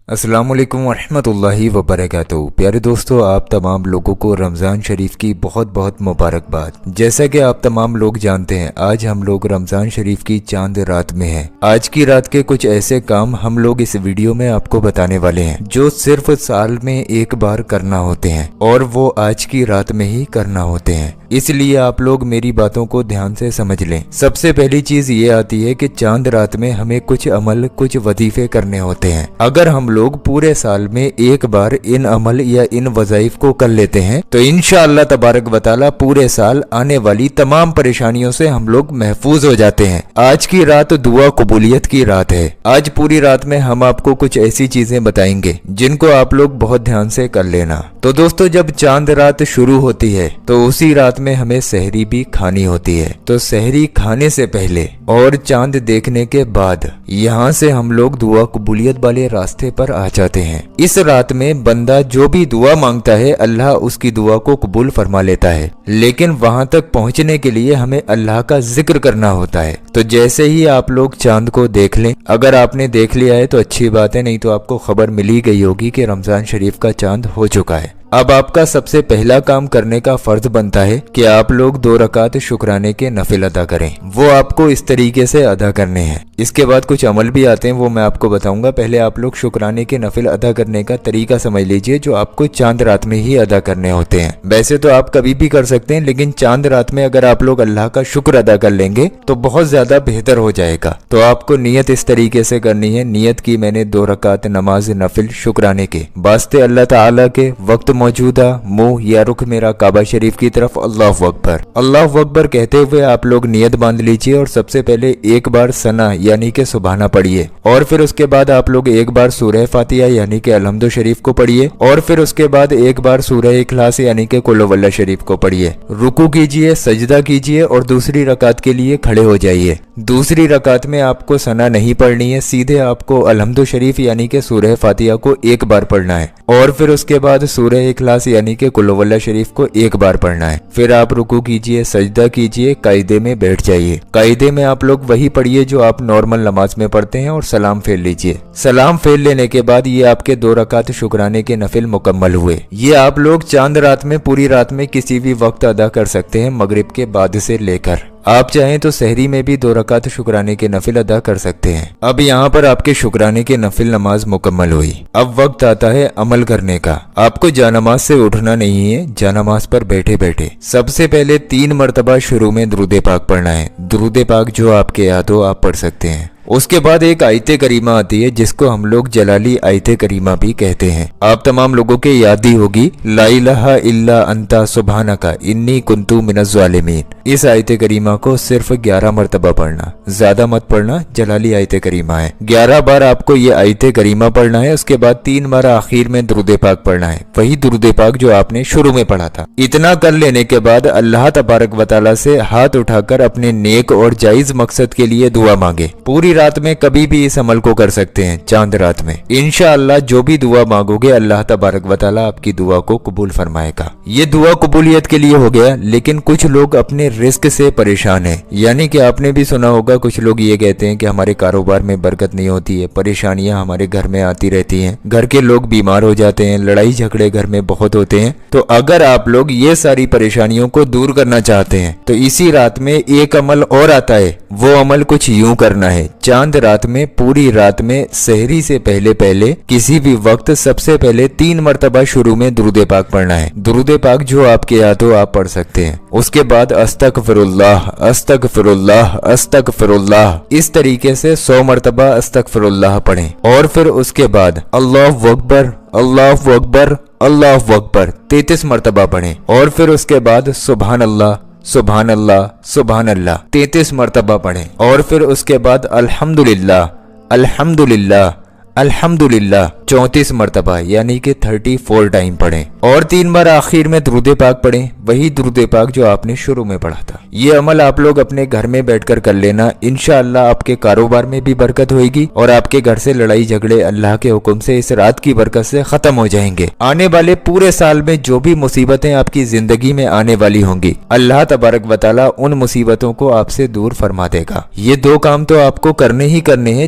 अस्सलाम वालेकुम वरहमतुल्लाहि वबरकातुहू। प्यारे दोस्तों, आप तमाम लोगों को रमज़ान शरीफ की बहुत बहुत मुबारकबाद। जैसा कि आप तमाम लोग जानते हैं, आज हम लोग रमज़ान शरीफ की चांद रात में हैं। आज की रात के कुछ ऐसे काम हम लोग इस वीडियो में आपको बताने वाले हैं जो सिर्फ साल में एक बार करना होते हैं और वो आज की रात में ही करना होते हैं। इसलिए आप लोग मेरी बातों को ध्यान से समझ लें। सबसे पहली चीज ये आती है कि चांद रात में हमें कुछ अमल, कुछ वजीफे करने होते हैं। अगर हम लोग पूरे साल में एक बार इन अमल या इन वज़ाइफ को कर लेते हैं तो इंशाअल्लाह तबारक व तआला पूरे साल आने वाली तमाम परेशानियों से हम लोग महफूज हो जाते हैं। आज की रात दुआ कबूलियत की रात है। आज पूरी रात में हम आपको कुछ ऐसी चीजें बताएंगे जिनको आप लोग बहुत ध्यान से कर लेना। तो दोस्तों, जब चांद रात शुरू होती है तो उसी रात में हमें सहरी भी खानी होती है। तो सहरी खाने से पहले और चांद देखने के बाद यहाँ से हम लोग दुआ कबूलियत वाले रास्ते पर आ जाते हैं। इस रात में बंदा जो भी दुआ मांगता है अल्लाह उसकी दुआ को कबूल फरमा लेता है, लेकिन वहां तक पहुंचने के लिए हमें अल्लाह का जिक्र करना होता है। तो जैसे ही आप लोग चांद को देख लें, अगर आपने देख लिया है तो अच्छी बात है, नहीं तो आपको खबर मिली गई होगी कि रमजान शरीफ का चांद हो चुका है। अब आपका सबसे पहला काम करने का फर्ज बनता है कि आप लोग 2 रकात शुक्राने के नफिल अदा करें। वो आपको इस तरीके से अदा करने हैं। इसके बाद कुछ अमल भी आते हैं, वो मैं आपको बताऊंगा। पहले आप लोग शुक्राने के नफिल अदा करने का तरीका समझ लीजिए, जो आपको चांद रात में ही अदा करने होते हैं। वैसे तो आप कभी भी कर सकते हैं, लेकिन चांद रात में अगर आप लोग अल्लाह का शुक्र अदा कर लेंगे तो बहुत ज्यादा बेहतर हो जाएगा। तो आपको नियत इस तरीके से करनी है। नियत की मैंने 2 रकात नमाज नफिल शुक्राने के वास्ते अल्लाह ताला के वक्त मौजूदा मुंह या रुख मेरा काबा शरीफ की तरफ अल्लाहु अकबर कहते हुए आप लोग नियत बांध लीजिए। और सबसे पहले एक बार सना यानी कि सुबहाना पढ़िए, और फिर उसके बाद आप लोग एक बार सूरह फातिहा यानी कि अलहम्दु शरीफ को पढ़िए, और फिर उसके बाद एक बार सूरह इखलास यानी कि कुल हुवल्लाह शरीफ को पढ़िए। रुकू कीजिए, सजदा कीजिए और दूसरी रकात के लिए खड़े हो जाइए। दूसरी रकात में आपको सना नहीं पढ़नी है, सीधे आपको अलहम्दु शरीफ यानी कि सूरह फातिहा को एक बार पढ़ना है, और फिर उसके बाद सूरह इखलास यानी कि कुल हुवल्लाह शरीफ को एक बार पढ़ना है। फिर आप रुकू कीजिए, सजदा कीजिए, कायदे में बैठ जाइए। कायदे में आप लोग वही पढ़िए जो आप नॉर्मल नमाज में पढ़ते हैं, और सलाम फेर लीजिए। सलाम फेर लेने के बाद ये आपके 2 रकात शुक्राने के नफिल मुकम्मल हुए। ये आप लोग चांद रात में, पूरी रात में किसी भी वक्त अदा कर सकते हैं, मगरिब के बाद से लेकर। आप चाहें तो सहरी में भी 2 रकात शुक्राने के नफिल अदा कर सकते हैं। अब यहाँ पर आपके शुक्राने के नफिल नमाज मुकम्मल हुई। अब वक्त आता है अमल करने का। आपको जानमाज से उठना नहीं है, जानमाज पर बैठे बैठे सबसे पहले 3 मरतबा शुरू में दुरूद पाक पढ़ना है। दुरूद पाक जो आपके याद हो आप पढ़ सकते हैं। उसके बाद एक आयते करीमा आती है जिसको हम लोग जलाली आयते करीमा भी कहते हैं। आप तमाम लोगों के याद ही होगी, ला इलाहा इल्ला अंता सुब्हानका इन्नी कुन्तु मिनज़ ज़ालिमीन। इस आयते करीमा को सिर्फ 11 मरतबा पढ़ना, ज्यादा मत पढ़ना। जलाली आयते करीमा है, 11 बार आपको ये आयते करीमा पढ़ना है। उसके बाद 3 बार आखिर में दुरूद पाक पढ़ना है, वही दुरूद पाक जो आपने शुरू में पढ़ा था। इतना कर लेने के बाद अल्लाह तबारक व तआला से हाथ उठाकर अपने नेक और जायज मकसद के लिए दुआ मांगे। पूरी रात में कभी भी इस अमल को कर सकते हैं। चांद रात में इंशाअल्लाह जो भी दुआ मांगोगे अल्लाह तबारक व तआला आपकी दुआ को कबूल फरमाएगा। ये दुआ कबूलियत के लिए हो गया। लेकिन कुछ लोग अपने रिस्क से परेशान हैं, यानी कि आपने भी सुना होगा, कुछ लोग ये कहते हैं कि हमारे कारोबार में बरकत नहीं होती है, परेशानियां हमारे घर में आती रहती हैं, घर के लोग बीमार हो जाते हैं, लड़ाई झगड़े घर में बहुत होते हैं। तो अगर आप लोग ये सारी परेशानियों को दूर करना चाहते हैं तो इसी रात में एक अमल और आता है। वो अमल कुछ यूं करना है। चांद रात में, पूरी रात में सहरी से पहले पहले किसी भी वक्त सबसे पहले 3 मरतबा शुरू में दुरूद पाक पढ़ना है। दुरूद पाक जो आपके याद हो आप पढ़ सकते हैं। उसके बाद अस्तगफिरुल्लाह अस्तगफिरुल्लाह अस्तगफिरुल्लाह, इस तरीके से 100 मरतबा अस्तगफिरुल्लाह पढ़ें। और फिर उसके बाद अल्लाहु अकबर अल्लाहु अकबर अल्लाहु अकबर 33 मरतबा पढ़ें। और फिर उसके बाद सुभान अल्लाह सुभान अल्लाह सुभान अल्लाह 33 मरतबा पढ़ें। और फिर उसके बाद अल्हम्दुलिल्लाह अल्हम्दुलिल्लाह अल्हम्दुलिल्लाह 34 मरतबा यानी कि 34 टाइम पढ़ें। और 3 बार आखिर में दुरूद पाक पढ़ें, वही दुरूद पाक जो आपने शुरू में पढ़ा था। ये अमल आप लोग अपने घर में बैठकर कर लेना। इंशाअल्लाह आपके कारोबार में भी बरकत होगी और आपके घर से लड़ाई झगड़े अल्लाह के हुक्म से इस रात की बरकत से खत्म हो जाएंगे। आने वाले पूरे साल में जो भी मुसीबतें आपकी जिंदगी में आने वाली होंगी अल्लाह तबारक व तआला उन मुसीबतों को आपसे दूर फरमा देगा। ये 2 काम तो आपको करने ही करने हैं।